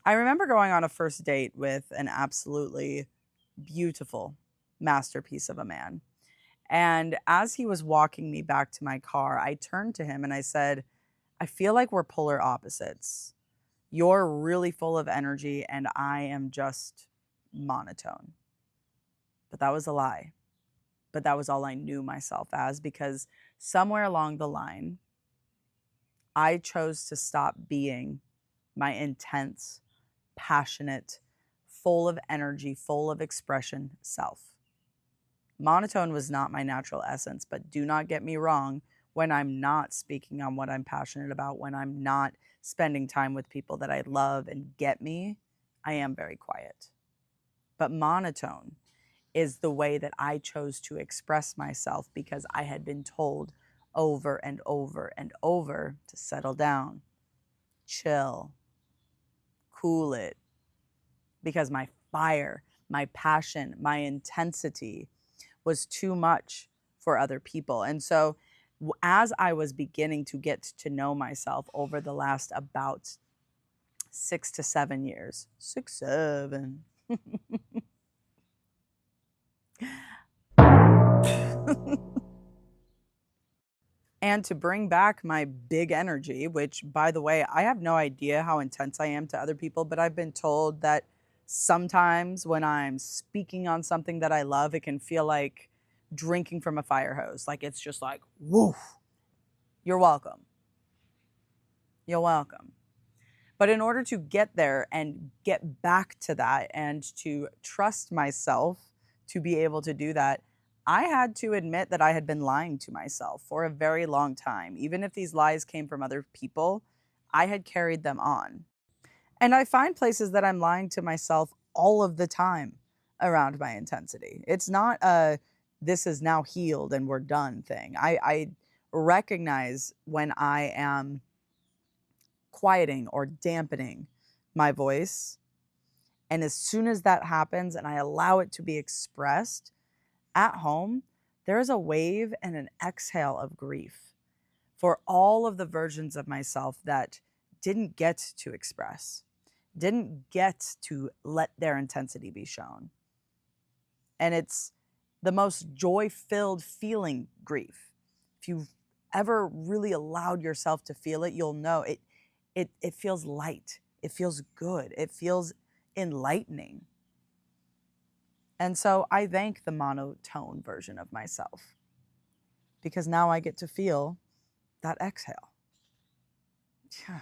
I remember going on a first date with an absolutely beautiful masterpiece of a man. And as he was walking me back to my car, I turned to him and I said, I feel like we're polar opposites. You're really full of energy and I am just monotone. But that was a lie. But that was all I knew myself as because somewhere along the line, I chose to stop being my intense, passionate, full of energy, full of expression self. Monotone was not my natural essence, but do not get me wrong, when I'm not speaking on what I'm passionate about, when I'm not spending time with people that I love and get me, I am very quiet. But monotone is the way that I chose to express myself because I had been told over and over and over to settle down, chill, cool it, because my fire, my passion, my intensity was too much for other people. And so, as I was beginning to get to know myself over the last about 6 to 7 years, 6, 7, and to bring back my big energy, which, by the way, I have no idea how intense I am to other people, but I've been told that sometimes when I'm speaking on something that I love, it can feel like drinking from a fire hose. Like it's just like, woof, you're welcome. You're welcome. But in order to get there and get back to that and to trust myself to be able to do that, I had to admit that I had been lying to myself for a very long time. Even if these lies came from other people, I had carried them on. And I find places that I'm lying to myself all of the time around my intensity. It's not a this is now healed and we're done thing. I recognize when I am quieting or dampening my voice. And as soon as that happens and I allow it to be expressed at home, there is a wave and an exhale of grief for all of the versions of myself that didn't get to express, didn't get to let their intensity be shown. And it's the most joy filled feeling grief. If you've ever really allowed yourself to feel it, you'll know it feels light. It feels good. It feels enlightening. And so I thank the monotone version of myself because now I get to feel that exhale. Yeah.